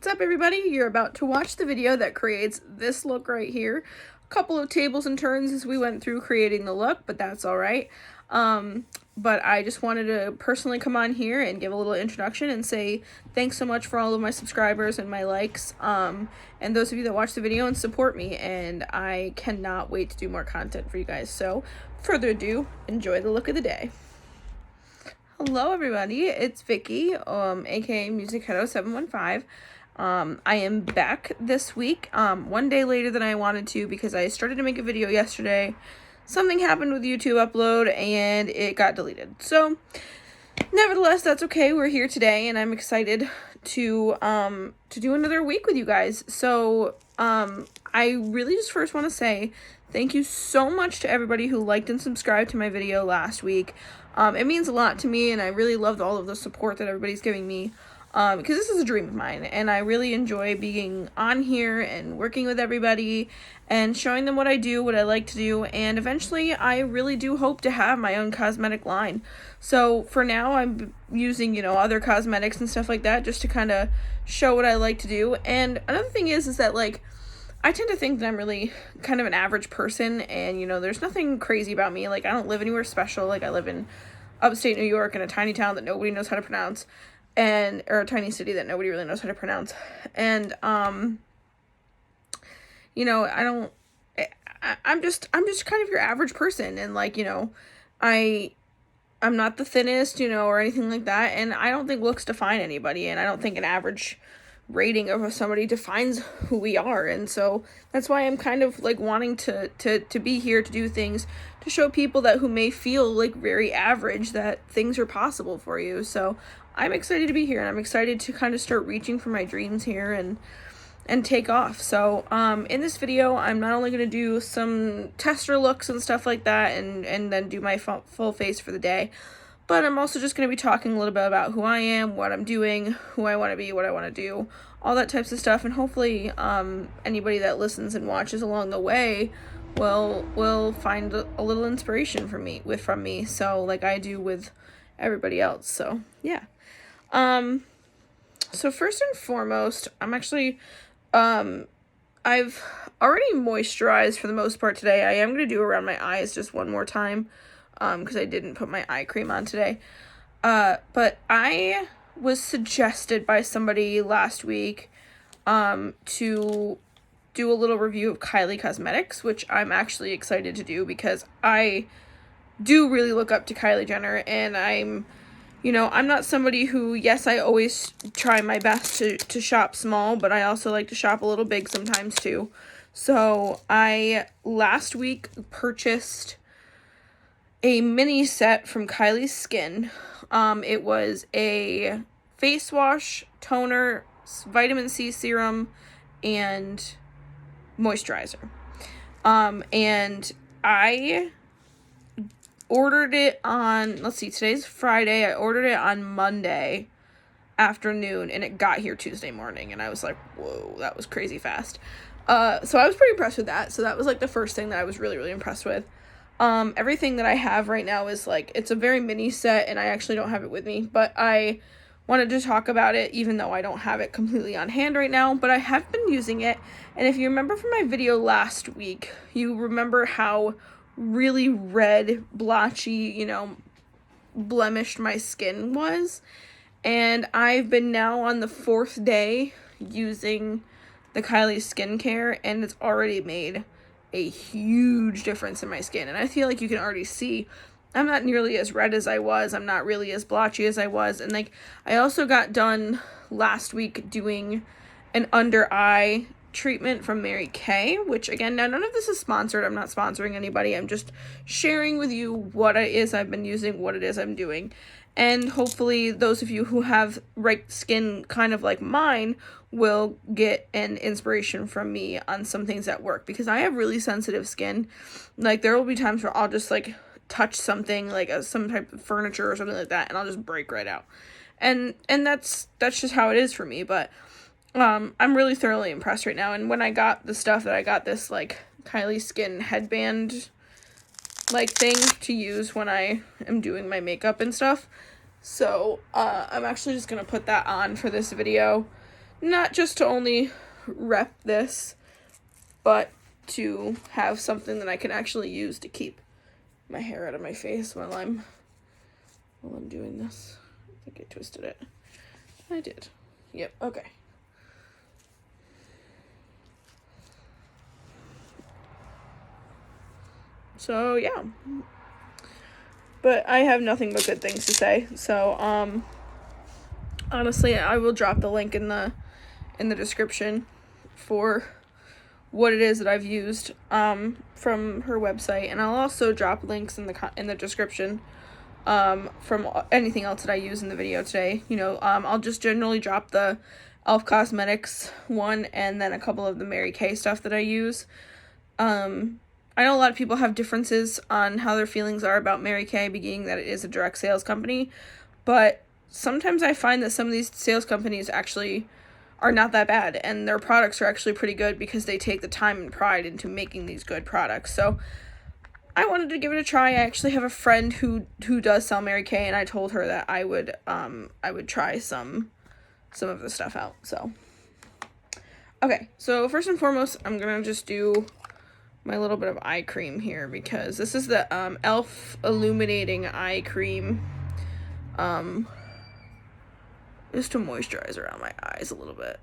What's up, everybody? You're about to watch the video that creates this look right here. A couple of tables and turns as we went through creating the look, but that's all right. But I just wanted to personally come on here and give a little introduction and say thanks so much for all of my subscribers and my likes, and those of you that watch the video and support me, and I cannot wait to do more content for you guys. So, further ado, enjoy the look of the day. Hello everybody, it's Vicky, aka MusicHead 715. I am back this week, one day later than I wanted to because I started to make a video yesterday. Something happened with YouTube upload and it got deleted. So, nevertheless, that's okay. We're here today and I'm excited to do another week with you guys. So, I really just first want to say thank you so much to everybody who liked and subscribed to my video last week. It means a lot to me, and I really loved all of the support that everybody's giving me, because this is a dream of mine, and I really enjoy being on here and working with everybody and showing them what I do, what I like to do, and eventually I really do hope to have my own cosmetic line. So for now, I'm using, other cosmetics and stuff like that just to kind of show what I like to do. And another thing is that, I tend to think that I'm really kind of an average person, and, there's nothing crazy about me. I don't live anywhere special. I live in upstate New York in a tiny town that nobody knows how to pronounce, or a tiny city that nobody really knows how to pronounce. And, I'm just kind of your average person, and, I'm not the thinnest, or anything like that, and I don't think looks define anybody, and I don't think an average rating of somebody defines who we are. And so that's why I'm kind of wanting to be here to do things to show people that who may feel very average that things are possible for you. So I'm excited to be here, and I'm excited to kind of start reaching for my dreams here and take off. So in this video, I'm not only going to do some tester looks and stuff like that and then do my full face for the day, but I'm also just going to be talking a little bit about who I am, what I'm doing, who I want to be, what I want to do, all that types of stuff. And hopefully anybody that listens and watches along the way will find a little inspiration from me. So like I do with everybody else. So yeah. So first and foremost, I'm actually I've already moisturized for the most part today. I am going to do around my eyes just one more time, because I didn't put my eye cream on today. But I was suggested by somebody last week to do a little review of Kylie Cosmetics, which I'm actually excited to do because I do really look up to Kylie Jenner, and I'm not somebody who, yes, I always try my best to shop small, but I also like to shop a little big sometimes too. So I last week purchased a mini set from Kylie's Skin. It was a face wash, toner, vitamin C serum, and moisturizer. And I ordered it on, today's Friday. I ordered it on Monday afternoon, and it got here Tuesday morning, and I was like, whoa, that was crazy fast. So I was pretty impressed with that. So that was the first thing that I was really, really impressed with. Everything that I have right now is it's a very mini set, and I actually don't have it with me, but I wanted to talk about it even though I don't have it completely on hand right now, but I have been using it. And if you remember from my video last week, you remember how really red, blotchy, blemished my skin was. And I've been now on the 4th day using the Kylie skincare, and it's already made a huge difference in my skin. And I feel like you can already see I'm not nearly as red as I was. I'm not really as blotchy as I was. And I also got done last week doing an under eye treatment from Mary Kay, which again, now none of this is sponsored. I'm not sponsoring anybody. I'm just sharing with you what it is I've been using, what it is I'm doing. And hopefully those of you who have skin kind of like mine will get an inspiration from me on some things that work, because I have really sensitive skin. There will be times where I'll just touch something some type of furniture or something like that, and I'll just break right out. And that's just how it is for me. But I'm really thoroughly impressed right now. And when I got the stuff that I got, this Kylie Skin headband thing to use when I am doing my makeup and stuff. So I'm actually just gonna put that on for this video not just to only rep this, but to have something that I can actually use to keep my hair out of my face while I'm doing this. I think I twisted it. I did. Yep, okay. So, yeah. But I have nothing but good things to say. So, honestly, I will drop the link in the description for what it is that I've used from her website, and I'll also drop links in the description from anything else that I use in the video today. You know, I'll just generally drop the Elf Cosmetics one and then a couple of the Mary Kay stuff that I use. I know a lot of people have differences on how their feelings are about Mary Kay, being that it is a direct sales company, but sometimes I find that some of these sales companies actually are not that bad, and their products are actually pretty good because they take the time and pride into making these good products. So I wanted to give it a try. I actually have a friend who does sell Mary Kay, and I told her that I would try some of the stuff out. So okay, so first and foremost, I'm gonna just do my little bit of eye cream here, because this is the Elf Illuminating Eye Cream, just to moisturize around my eyes a little bit.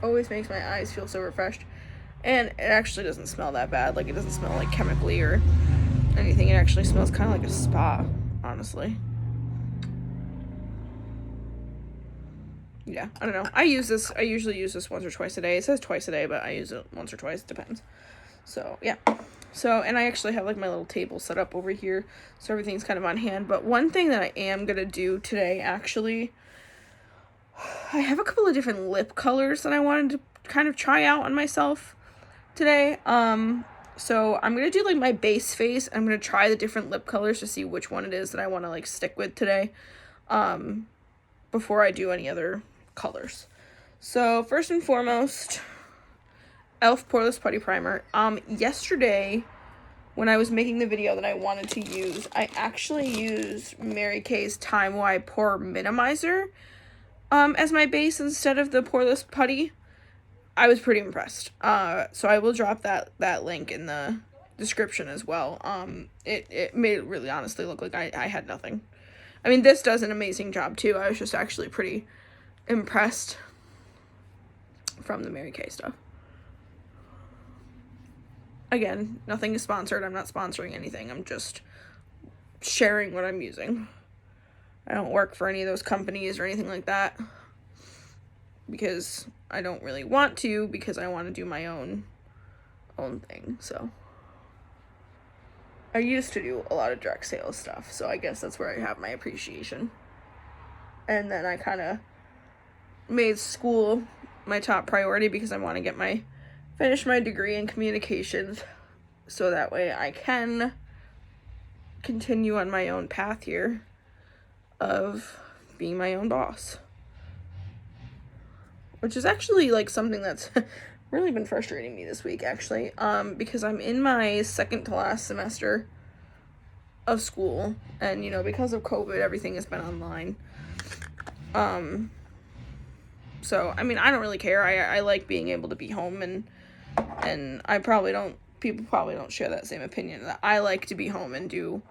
Always makes my eyes feel so refreshed, and it actually doesn't smell that bad. Like, it doesn't smell like chemically or anything. It actually smells kind of like a spa, honestly. Yeah, I don't know. I usually use this once or twice a day. It says twice a day, but I use it once or twice, depends. So, yeah. So, and I actually have like my little table set up over here, so everything's kind of on hand. But one thing that I am gonna do today, actually, I have a couple of different lip colors that I wanted to kind of try out on myself today. So I'm gonna do like my base face. I'm gonna try the different lip colors to see which one it is that I want to like stick with today, before I do any other colors. So first and foremost, Elf Poreless Putty Primer. Yesterday, when I was making the video that I wanted to use, I actually used Mary Kay's Timewise Pore Minimizer as my base instead of the Poreless Putty. I was pretty impressed. So I will drop that link in the description as well. It made it really honestly look like I had nothing. I mean, this does an amazing job too. I was just actually pretty impressed from the Mary Kay stuff. Again, nothing is sponsored. I'm not sponsoring anything. I'm just sharing what I'm using. I don't work for any of those companies or anything like that, because I don't really want to, because I want to do my own thing. So I used to do a lot of direct sales stuff, so I guess that's where I have my appreciation. And then I kind of made school my top priority because I want to finish my degree in communications, so that way I can continue on my own path here of being my own boss, which is actually like something that's really been frustrating me this week, actually, because I'm in my second to last semester of school, and you know, because of COVID, everything has been online. So I mean, I don't really care. I like being able to be home, and people probably don't share that same opinion, that I like to be home and do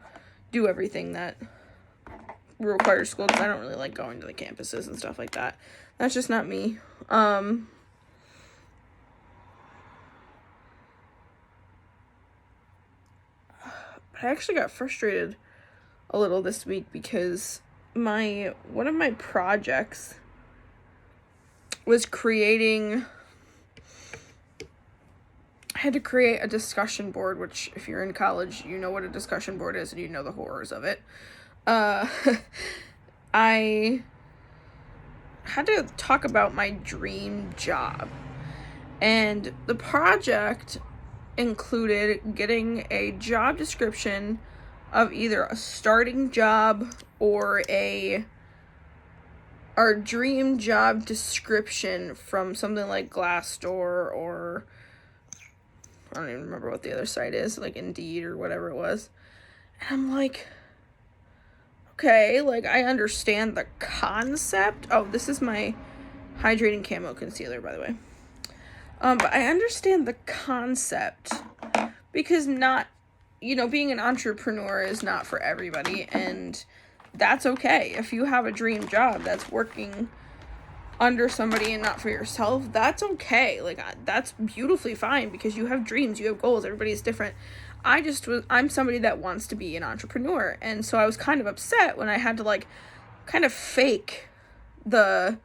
everything that requires school, because I don't really like going to the campuses and stuff like that. That's just not me. But I actually got frustrated a little this week because one of my projects was I had to create a discussion board, which if you're in college, you know what a discussion board is and you know the horrors of it. I had to talk about my dream job, and the project included getting a job description of either a starting job or our dream job description from something like Glassdoor or I don't even remember what the other site is, like Indeed or whatever it was. And I'm like, okay, like, I understand the concept. Oh, this is my hydrating camo concealer, by the way. But I understand the concept, because not, you know, being an entrepreneur is not for everybody, and that's okay. If you have a dream job that's working under somebody and not for yourself, that's okay. Like, that's beautifully fine, because you have dreams, you have goals, everybody's different. I'm somebody that wants to be an entrepreneur, and so I was kind of upset when I had to, like, kind of fake the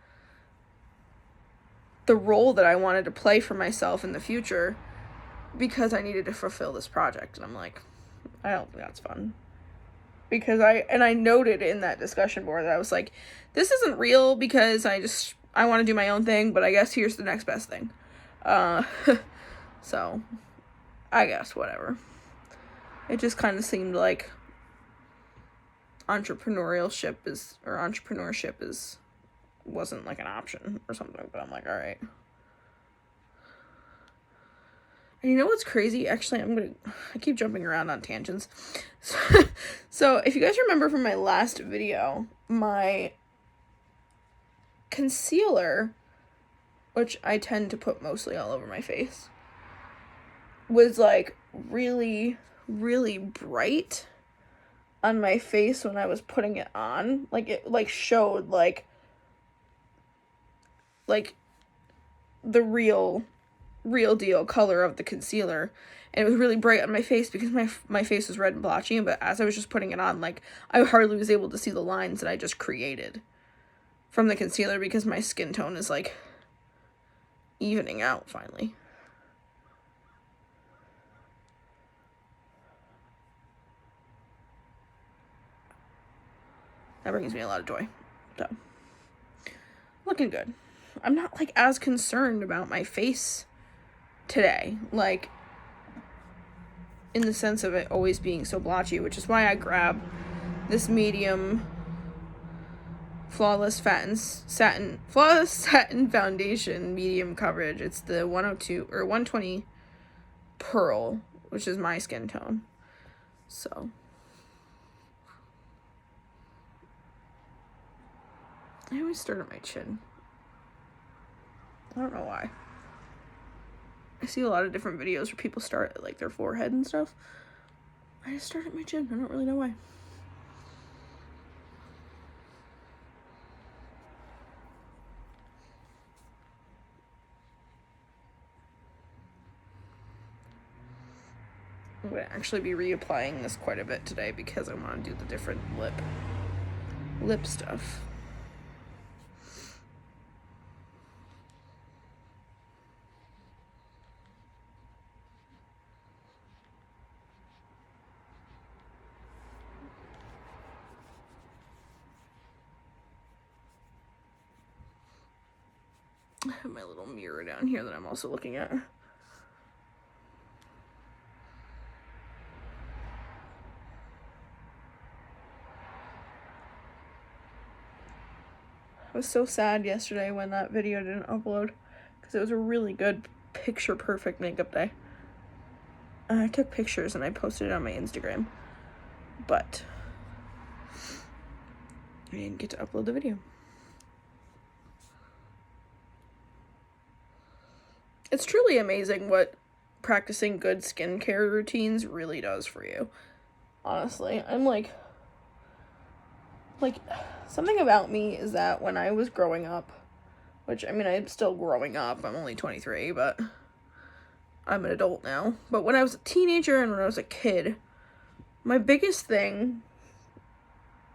role that I wanted to play for myself in the future, because I needed to fulfill this project. And I'm like, I don't think that's fun. Because I noted in that discussion board that I was like, this isn't real, because I want to do my own thing, but I guess here's the next best thing. So, I guess, whatever. It just kind of seemed like entrepreneurship wasn't like an option or something, but I'm like, all right. And you know what's crazy? Actually, I keep jumping around on tangents. So if you guys remember from my last video, my concealer, which I tend to put mostly all over my face, was like really, really bright on my face when I was putting it on. Like, it like showed like the real deal color of the concealer, and it was really bright on my face because my face was red and blotchy. But as I was just putting it on, like, I hardly was able to see the lines that I just created from the concealer, because my skin tone is like evening out finally. That brings me a lot of joy. So, looking good. I'm not, like, as concerned about my face today, like, in the sense of it always being so blotchy, which is why I grab this medium flawless satin foundation, medium coverage. It's the 102 or 120 pearl, which is my skin tone. So, I always start at my chin. I don't know why. I see a lot of different videos where people start at, like, their forehead and stuff. I just start at my chin. I don't really know why. I'm going to actually be reapplying this quite a bit today, because I want to do the different lip stuff. I have my little mirror down here that I'm also looking at. I was so sad yesterday when that video didn't upload, because it was a really good picture perfect makeup day. I took pictures and I posted it on my Instagram, but I didn't get to upload the video. It's truly amazing what practicing good skincare routines really does for you. Honestly, I'm like, something about me is that when I was growing up, which, I mean, I'm still growing up, I'm only 23, but I'm an adult now. But when I was a teenager and when I was a kid, my biggest thing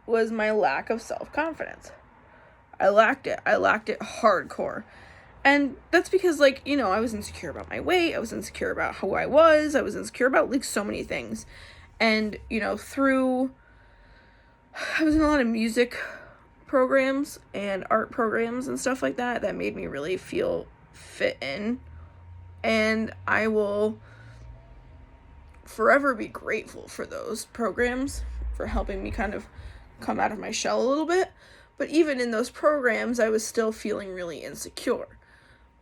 was my lack of self-confidence. I lacked it hardcore. And that's because, like, you know, I was insecure about my weight, I was insecure about who I was insecure about, like, so many things. And, you know, I was in a lot of music programs and art programs and stuff like that made me really feel fit in. And I will forever be grateful for those programs, for helping me kind of come out of my shell a little bit. But even in those programs, I was still feeling really insecure.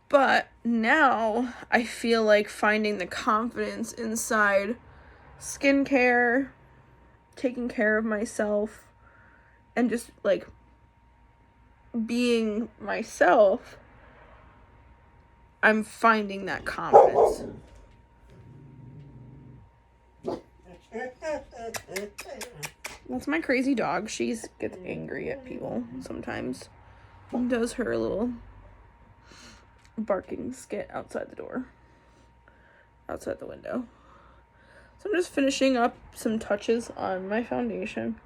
But now I feel like finding the confidence inside skincare, taking care of myself, and just like being myself. I'm finding that confidence. That's my crazy dog. She gets angry at people sometimes. And does her little barking skit outside the door. Outside the window. So I'm just finishing up some touches on my foundation.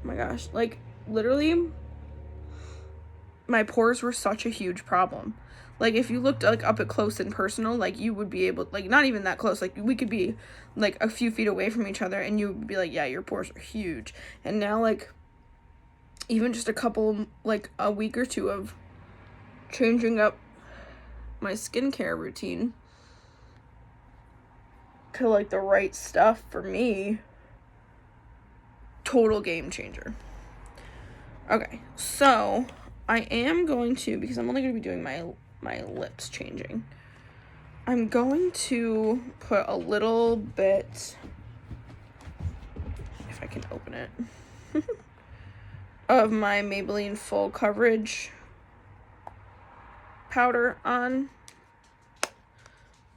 Oh my gosh, like literally my pores were such a huge problem. Like if you looked like up at close and personal, like you would be able, like not even that close, like we could be like a few feet away from each other and you would be like, yeah, your pores are huge. And now like even just a couple, like a week or two of changing up my skincare routine to like the right stuff for me, total game changer. Okay, so I am going to, because I'm only going to be doing my lips changing, I'm going to put a little bit, if I can open it, of my Maybelline Full Coverage powder on,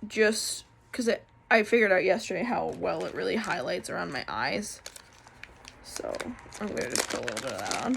just because I figured out yesterday how well it really highlights around my eyes. So I'm going to just put a little bit of that on.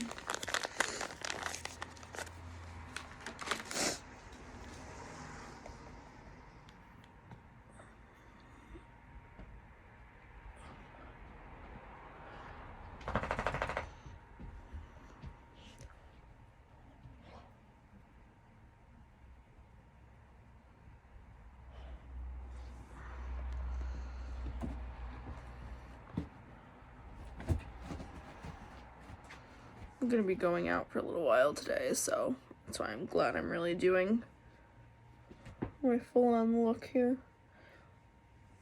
I'm going to be going out for a little while today, so that's why I'm glad I'm really doing my full-on look here.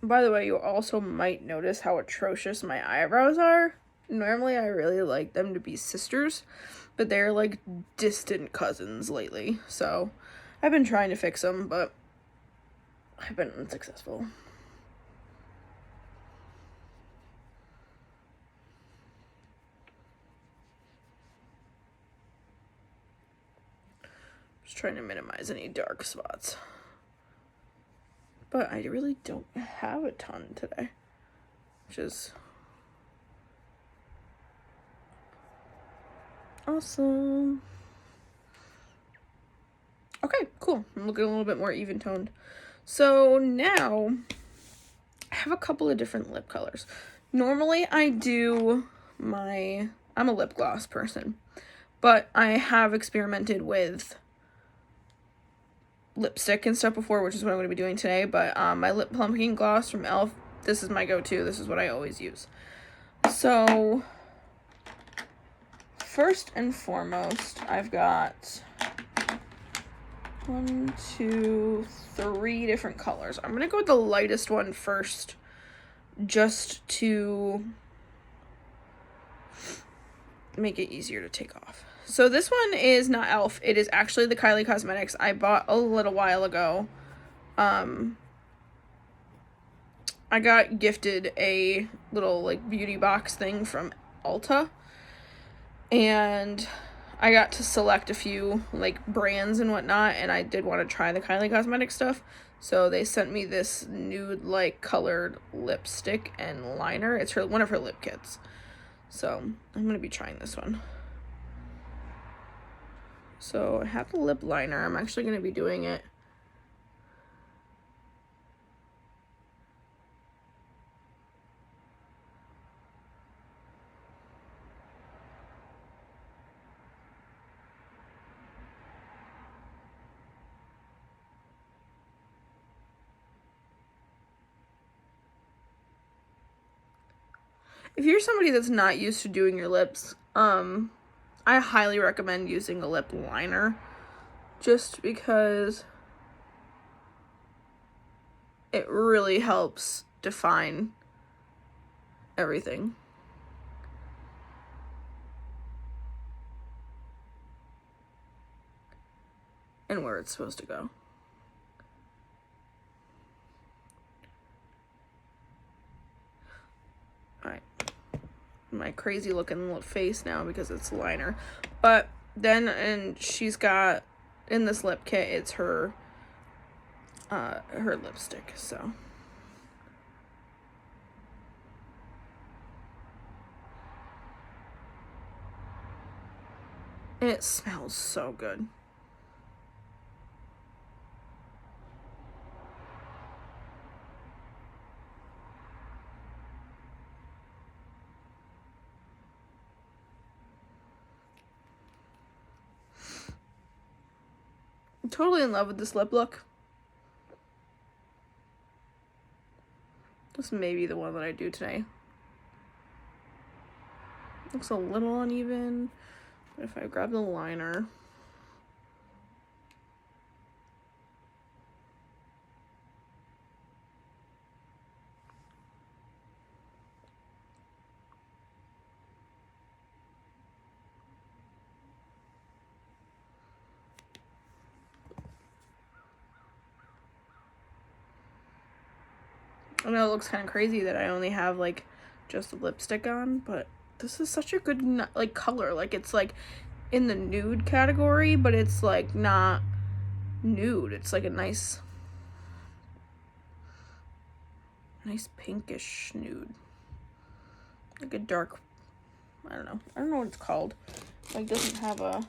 By the way, you also might notice how atrocious my eyebrows are. Normally, I really like them to be sisters, but they're like distant cousins lately. So I've been trying to fix them, but I've been unsuccessful. Just trying to minimize any dark spots. But I really don't have a ton today, which is awesome. Okay, cool. I'm looking a little bit more even toned. So now I have a couple of different lip colors. Normally I do I'm a lip gloss person, but I have experimented with lipstick and stuff before, which is what I'm going to be doing today. But my lip plumping gloss from e.l.f., this is my go-to. This is what I always use. So first and foremost, I've got 1, 2, 3 different colors. I'm going to go with the lightest one first, just to make it easier to take off. So this one is not e.l.f. It is actually the Kylie Cosmetics. I bought a little while ago. I got gifted a little like beauty box thing from Ulta, and I got to select a few like brands and whatnot, and I did want to try the Kylie Cosmetics stuff. So they sent me this nude like colored lipstick and liner. It's one of her lip kits. So I'm going to be trying this one. So I have the lip liner. I'm actually going to be doing it if you're somebody that's not used to doing your lips, I highly recommend using a lip liner, just because it really helps define everything. and where it's supposed to go. Alright. My crazy looking little face now because it's liner. But then, and she's got, in this lip kit, it's her lipstick, so. And it smells so good. I'm totally in love with this lip look. This may be the one that I do today. Looks a little uneven. If I grab the liner. I know it looks kind of crazy that I only have like just a lipstick on, but this is such a good like color. Like it's like in the nude category, but it's like not nude. It's like a nice pinkish nude. Like a dark, I don't know what it's called. Like doesn't have a,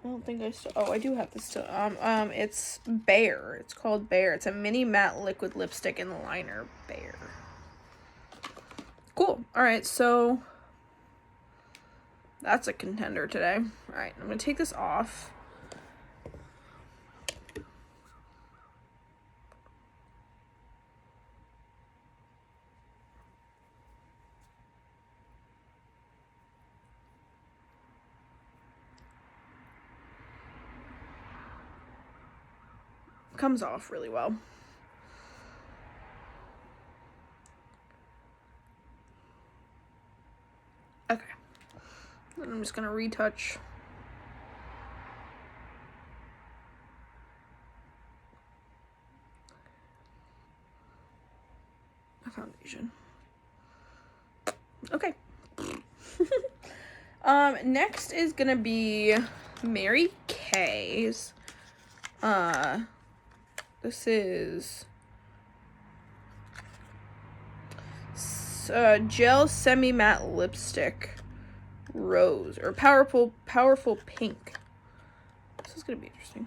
I don't think I still, oh, I do have this still. It's Bare. It's called Bare. It's a mini matte liquid lipstick in the liner. Bare. Cool. All right, so that's a contender today. All right, I'm going to take this off. Comes off really well. Okay. Then I'm just gonna retouch. A foundation. Okay. Next is gonna be Mary Kay's. This is gel semi-matte lipstick rose, or powerful pink. This is gonna be interesting.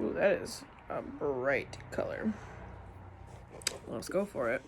Ooh, that is a bright color. Let's go for it.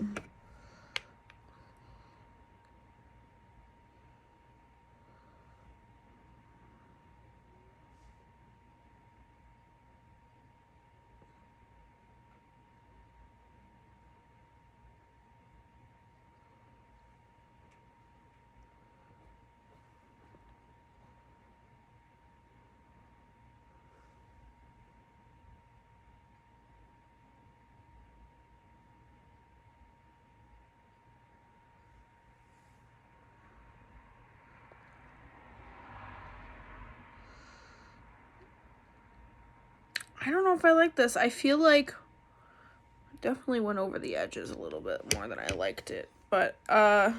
I don't know if I like this. I feel like I definitely went over the edges a little bit more than I liked it. But, I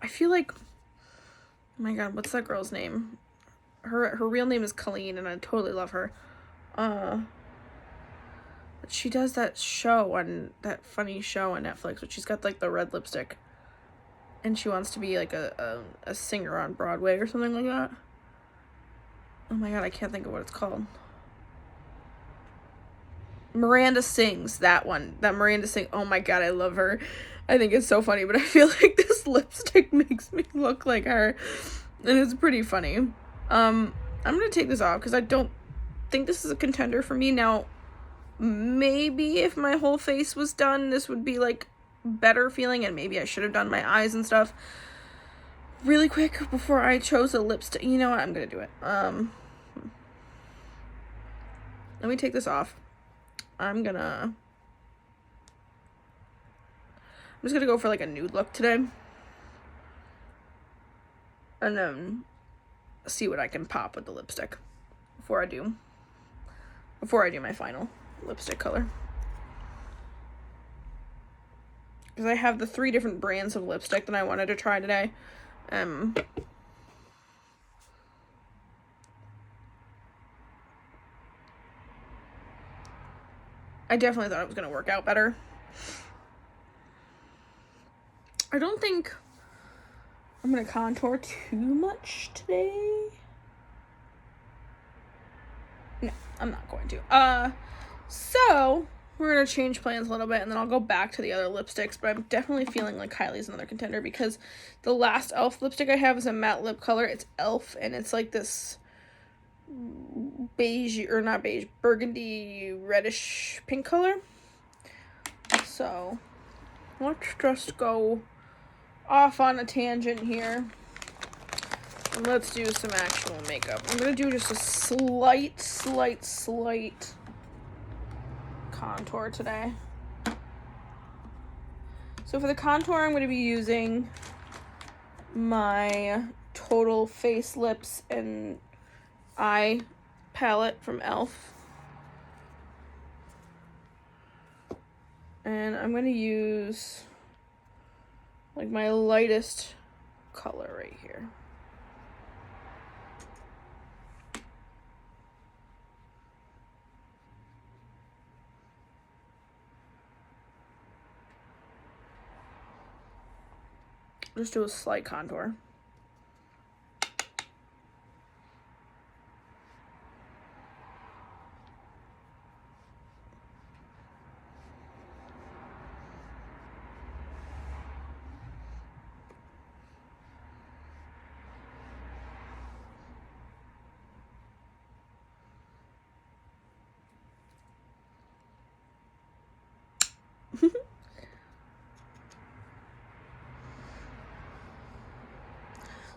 feel like, oh my god, what's that girl's name? Her real name is Colleen, and I totally love her. But she does that funny show on Netflix, but she's got, like, the red lipstick. And she wants to be, like, a singer on Broadway or something like that. Oh my god, I can't think of what it's called. Miranda Sings, that one. That Miranda Sings. Oh my god, I love her. I think it's so funny, but I feel like this lipstick makes me look like her. And it's pretty funny. I'm going to take this off because I don't think this is a contender for me. Now, maybe if my whole face was done, this would be, like, better feeling. And maybe I should have done my eyes and stuff really quick before I chose a lipstick. You know what? I'm going to do it. Let me take this off. I'm just going to go for, like, a nude look today. and then see what I can pop with the lipstick before I do my final lipstick color. Because I have the 3 different brands of lipstick that I wanted to try today. I definitely thought it was going to work out better. I don't think I'm going to contour too much today. No, I'm not going to. So we're going to change plans a little bit, and then I'll go back to the other lipsticks, but I'm definitely feeling like Kylie's another contender because the last e.l.f. lipstick I have is a matte lip color. It's e.l.f., and it's like this beige, or not beige, burgundy, reddish pink color. So let's just go off on a tangent here. And let's do some actual makeup. I'm going to do just a slight contour today. So for the contour, I'm going to be using my Total Face Lips and Eye palette from e.l.f. And I'm going to use like my lightest color right here. Just do a slight contour.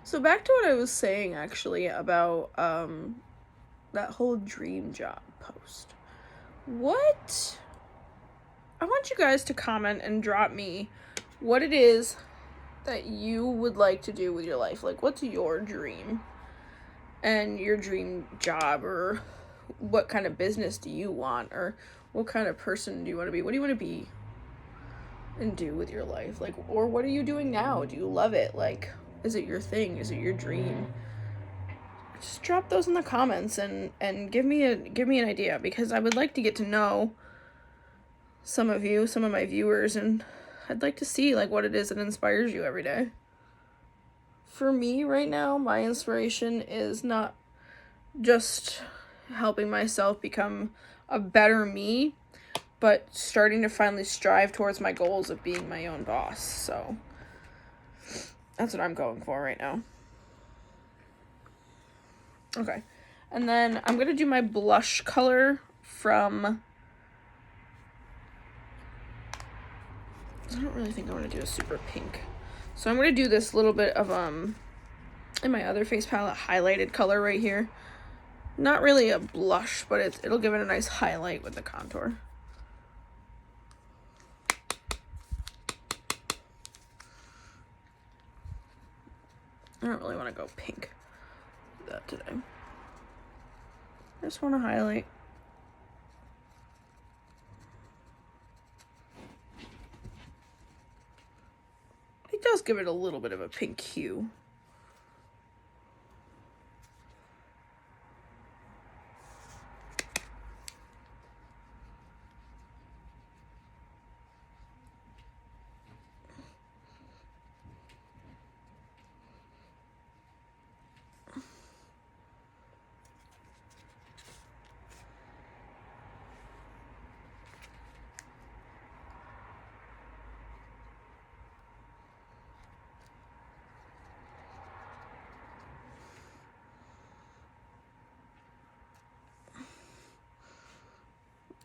So back to what I was saying actually about that whole dream job post. What? I want you guys to comment and drop me what it is that you would like to do with your life. Like, what's your dream and your dream job, or what kind of business do you want, or what kind of person do you want to be? What do you want to be and do with your life? Like, or what are you doing now? Do you love it? Like, is it your thing? Is it your dream? Just drop those in the comments and give me an idea, because I would like to get to know some of you, some of my viewers, and I'd like to see like what it is that inspires you every day. For me right now, my inspiration is not just helping myself become a better me, but starting to finally strive towards my goals of being my own boss. So that's what I'm going for right now. Okay. And then I'm going to do my blush color from... I don't really think I want to do a super pink. So I'm going to do this little bit of, in my other face palette, highlighted color right here. Not really a blush, but it'll give it a nice highlight with the contour. I don't really want to go pink with that today. I just want to highlight. It does give it a little bit of a pink hue.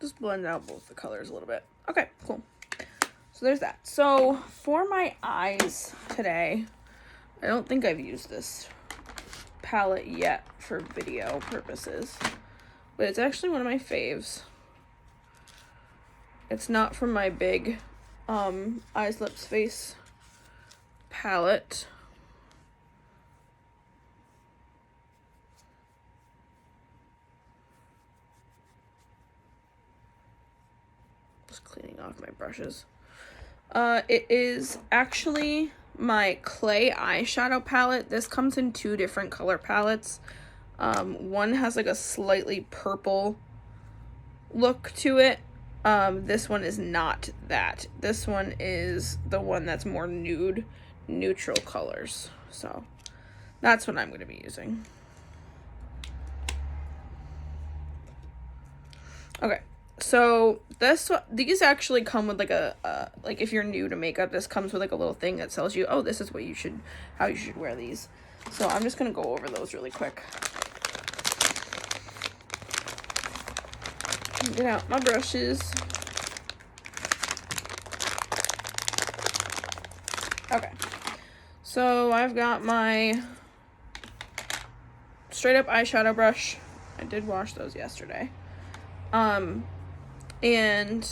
Just blend out both the colors a little bit. Okay, cool. So there's that. So for my eyes today, I don't think I've used this palette yet for video purposes, but it's actually one of my faves. It's not from my big Eyes, Lips, Face palette. cleaning off my brushes. It is actually my clay eyeshadow palette. This comes in 2 different color palettes. One has like a slightly purple look to it. This one is not that. This one is the one that's more nude, neutral colors. So that's what I'm going to be using. Okay, so these actually come with like like if you're new to makeup, this comes with like a little thing that tells you, oh, this is what you should, how you should wear these. So I'm just gonna go over those really quick. Get out my brushes. Okay, so I've got my straight up eyeshadow brush. I did wash those yesterday. And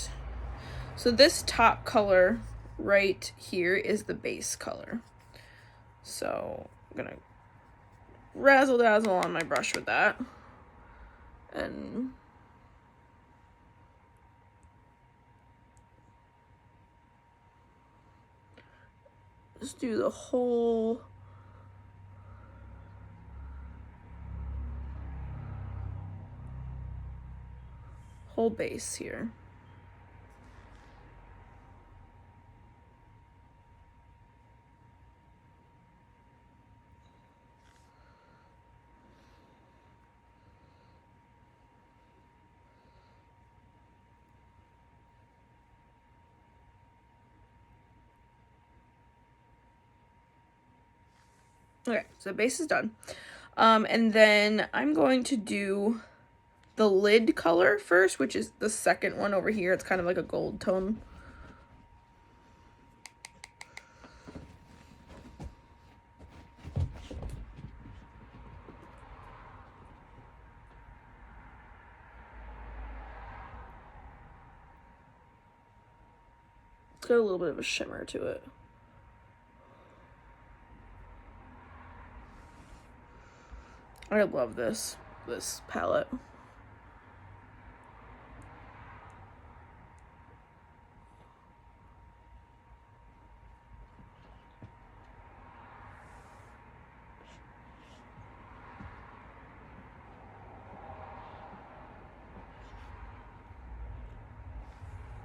so this top color right here is the base color. So I'm gonna razzle dazzle on my brush with that. And just do the whole base here. Okay, so the base is done. And then I'm going to do the lid color first, which is the second one over here. It's kind of like a gold tone. It's got a little bit of a shimmer to it. I love this palette.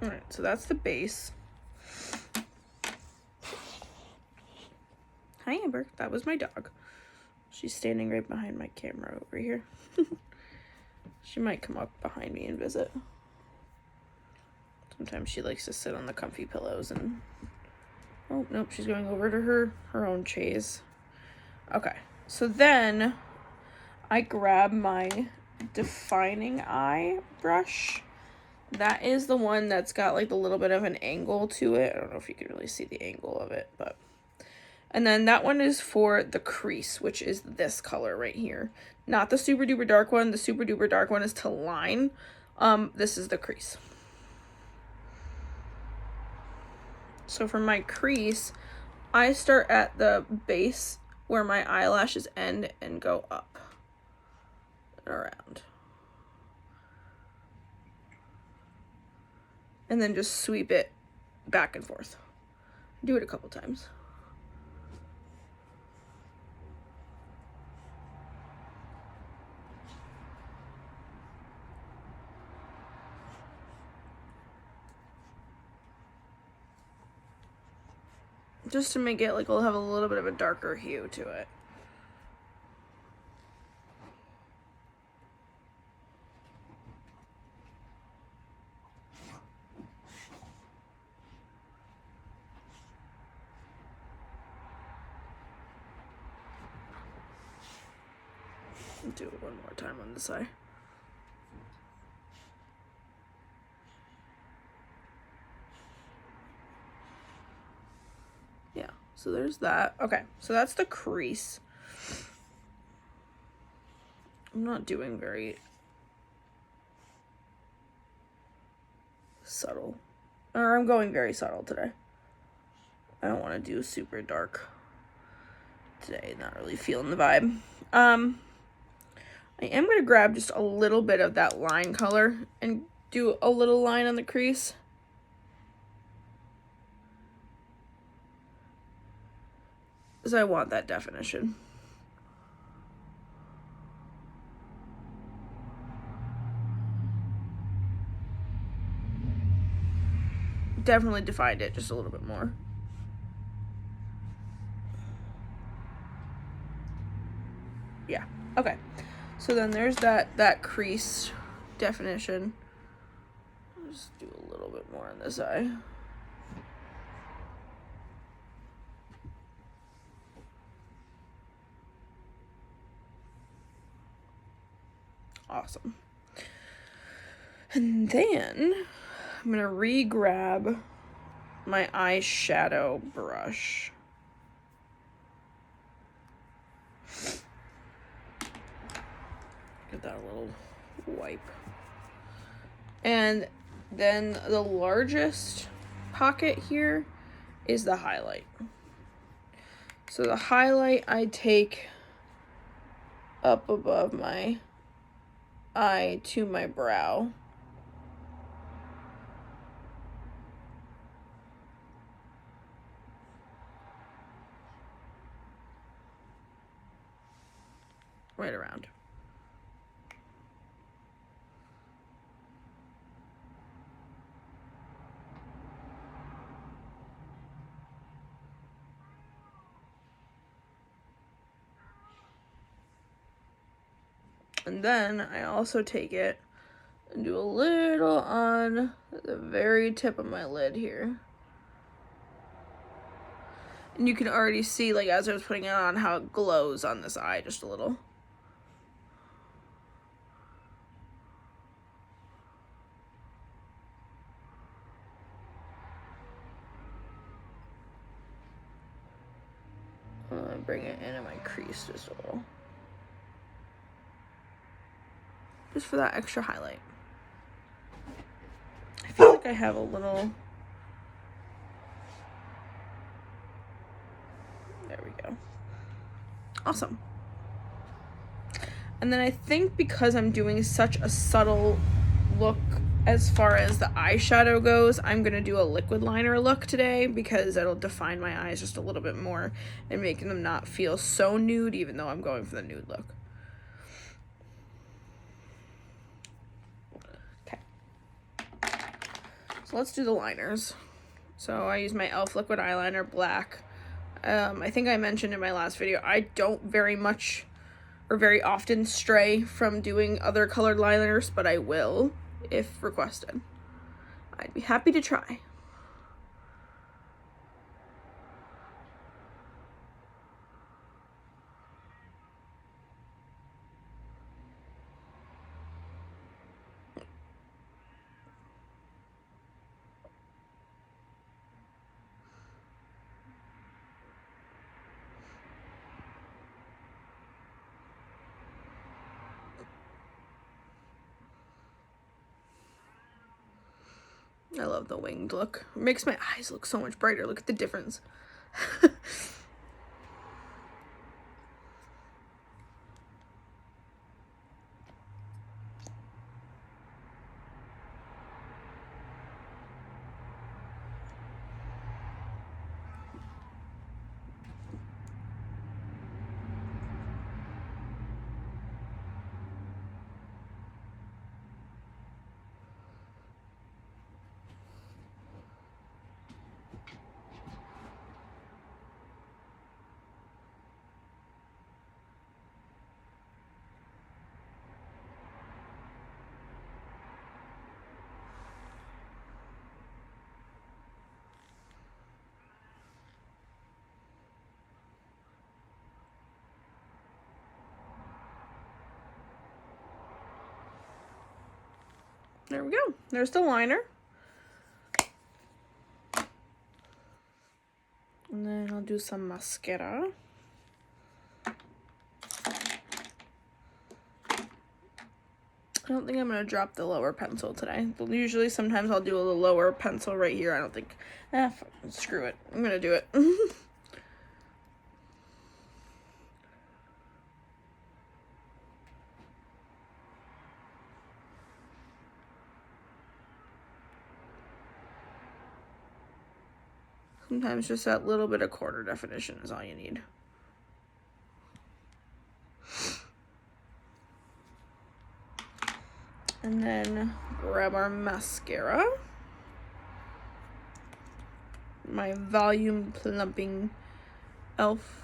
Alright, so that's the base. Hi, Amber. That was my dog. She's standing right behind my camera over here. She might come up behind me and visit. Sometimes she likes to sit on the comfy pillows and... Oh, nope, she's going over to her own chaise. Okay, so then I grab my defining eye brush. That is the one that's got like a little bit of an angle to it. I don't know if you can really see the angle of it, but... And then that one is for the crease, which is this color right here. Not the super duper dark one. The super duper dark one is to line. This is the crease. So for my crease, I start at the base where my eyelashes end and go up and around. And then just sweep it back and forth. Do it a couple times. Just to make it like it'll have a little bit of a darker hue to it. Do it one more time on this eye. Yeah, so there's that. Okay, so that's the crease. I'm not doing very subtle. Or I'm going very subtle today. I don't want to do super dark today. Not really feeling the vibe. I am going to grab just a little bit of that line color and do a little line on the crease. because I want that definition. Definitely defined it just a little bit more. Yeah, okay. So then there's that crease definition. I'll just do a little bit more on this eye. Awesome. And then I'm gonna re-grab my eyeshadow brush. Give that a little wipe. And then the largest pocket here is the highlight. So the highlight I take up above my eye to my brow. Right around. And then I also take it and do a little on the very tip of my lid here. And you can already see, like, as I was putting it on, how it glows on this eye just a little. Bring it into my crease just a little. Just for that extra highlight. I feel like I have a little... There we go. Awesome. And then I think because I'm doing such a subtle look as far as the eyeshadow goes, I'm going to do a liquid liner look today because it'll define my eyes just a little bit more and making them not feel so nude even though I'm going for the nude look. Okay. So let's do the liners. So I use my e.l.f. liquid eyeliner, black. I think I mentioned in my last video, I don't very much or very often stray from doing other colored liners, but I will if requested. I'd be happy to try. I love the winged look. It makes my eyes look so much brighter. Look at the difference. There we go. There's the liner. And then I'll do some mascara. I don't think I'm going to drop the lower pencil today. Usually, sometimes I'll do a little lower pencil right here. I don't think... screw it. I'm going to do it. Sometimes just that little bit of quarter definition is all you need. And then grab our mascara. My volume plumping elf.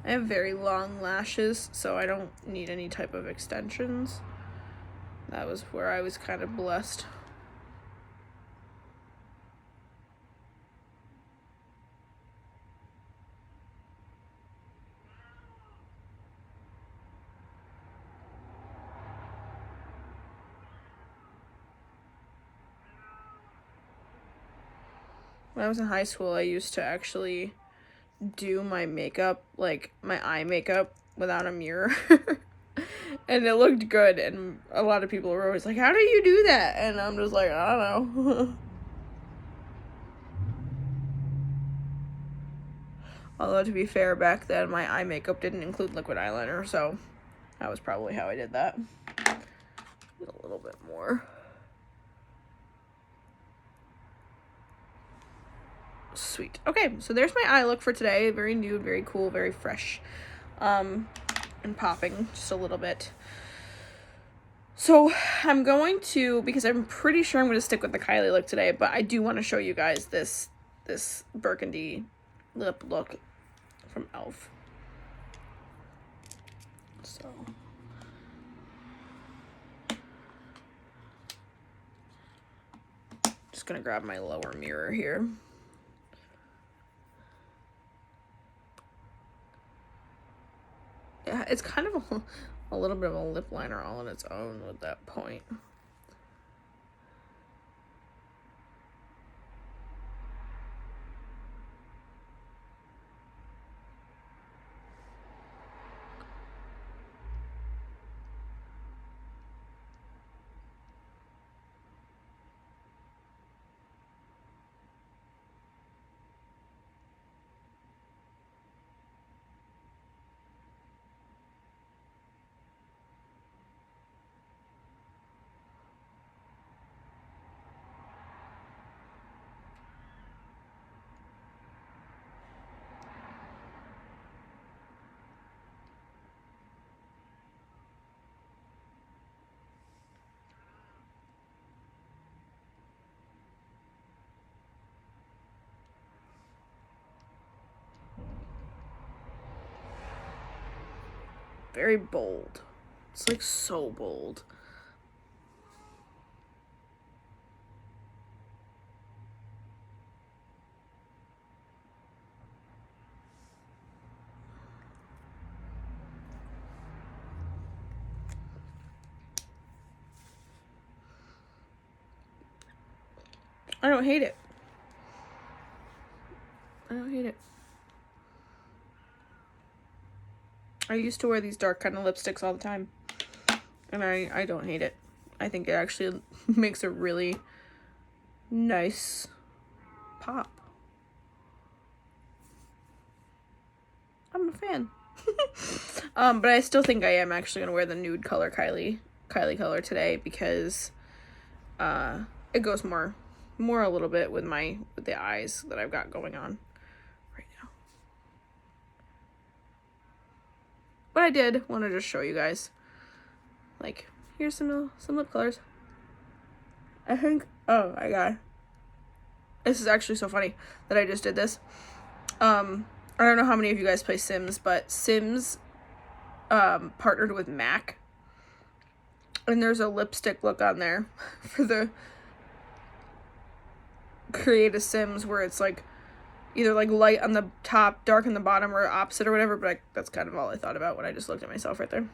I have very long lashes, so I don't need any type of extensions. That was where I was kind of blessed. When I was in high school, I used to actually do my makeup, like my eye makeup, without a mirror. And it looked good, and a lot of people were always like, how do you do that? And I'm just like, I don't know. Although, to be fair, back then my eye makeup didn't include liquid eyeliner, so that was probably how I did that. A little bit more. Sweet. Okay, so there's my eye look for today. Very nude, very cool, very fresh. And popping just a little bit. So I'm going to, because I'm pretty sure I'm going to stick with the Kylie look today, but I do want to show you guys this burgundy lip look from e.l.f. So just going to grab my lower mirror here. Yeah, it's kind of a little bit of a lip liner all on its own with that point. Very bold. It's like so bold. I don't hate it. I don't hate it. I used to wear these dark kind of lipsticks all the time, and I don't hate it. I think it actually makes a really nice pop. I'm a fan. But I still think I am actually gonna wear the nude color Kylie color today, because it goes more a little bit with the eyes that I've got going on right now. But I did want to just show you guys, like, here's some lip colors. I think, oh my god, this is actually so funny that I just did this. I don't know how many of you guys play Sims, but Sims partnered with MAC, and there's a lipstick look on there for the create a Sims where it's like either like light on the top, dark on the bottom, or opposite or whatever, but that's kind of all I thought about when I just looked at myself right there.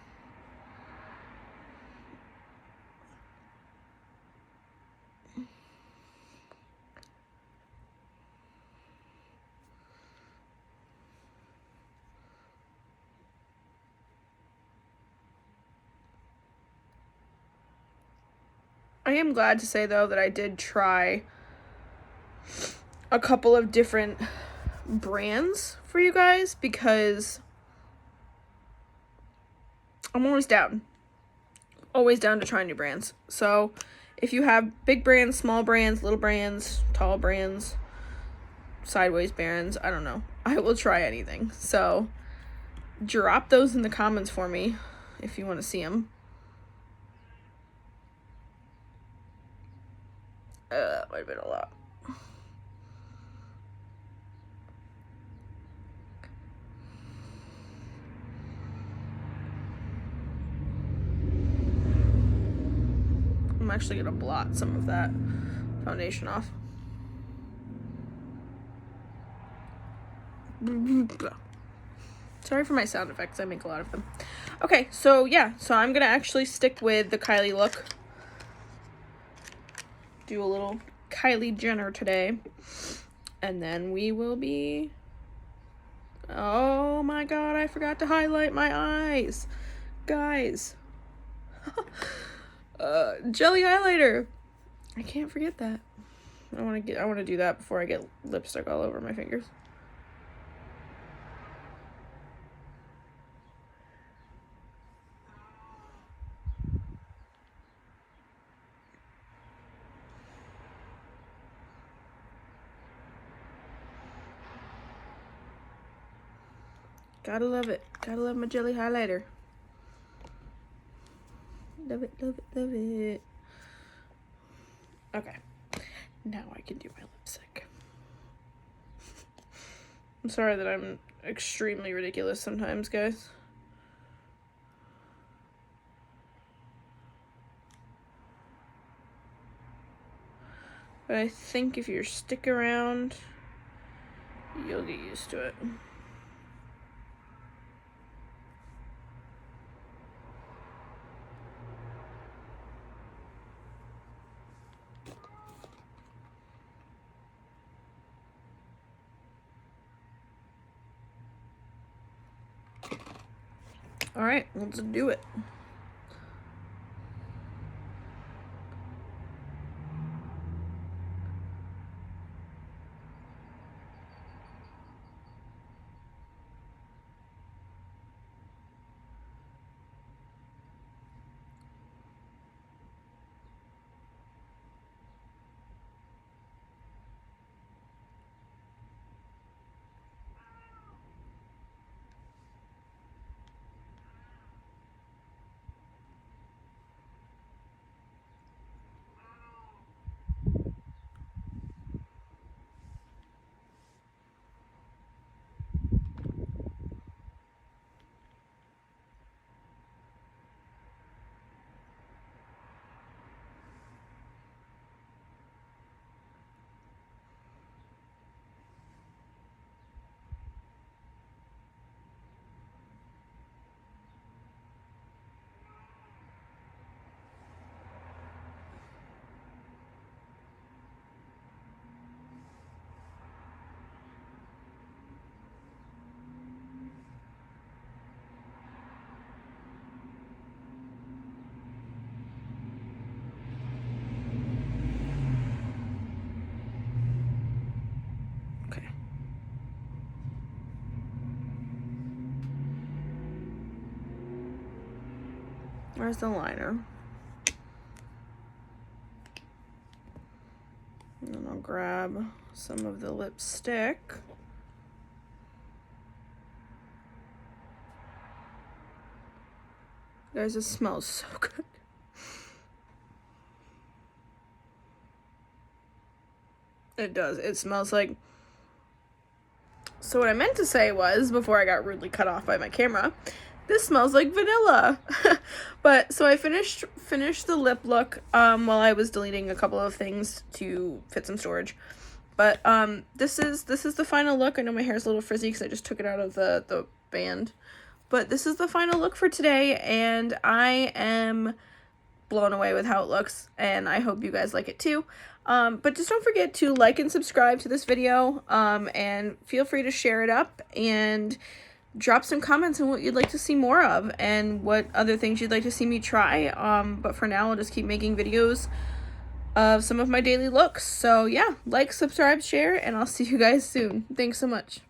I am glad to say, though, that I did try a couple of different brands for you guys because I'm always down. Always down to try new brands. So if you have big brands, small brands, little brands, tall brands, sideways brands, I don't know, I will try anything. So drop those in the comments for me if you want to see them. Might have been a lot. I'm actually gonna blot some of that foundation off. Sorry for my sound effects, I make a lot of them. Okay, so yeah, so I'm gonna actually stick with the Kylie look. Do a little Kylie Jenner today. And then we will be... Oh my god, I forgot to highlight my eyes. Guys. Jelly highlighter. I can't forget that. I want to do that before I get lipstick all over my fingers. Gotta love it. Gotta love my jelly highlighter. Love it, love it, love it. Okay. Now I can do my lipstick. I'm sorry that I'm extremely ridiculous sometimes, guys. But I think if you stick around, you'll get used to it. All right, let's do it. Where's the liner? And then I'll grab some of the lipstick. Guys, it smells so good. It does. It smells like... So what I meant to say was, before I got rudely cut off by my camera, this smells like vanilla. But so I finished the lip look while I was deleting a couple of things to fit some storage. But this is the final look. I know my hair's a little frizzy because I just took it out of the band. But this is the final look for today, and I am blown away with how it looks, and I hope you guys like it too. But just don't forget to like and subscribe to this video, and feel free to share it up and drop some comments on what you'd like to see more of and what other things you'd like to see me try. But for now, I'll just keep making videos of some of my daily looks. So yeah, like, subscribe, share, and I'll see you guys soon. Thanks so much.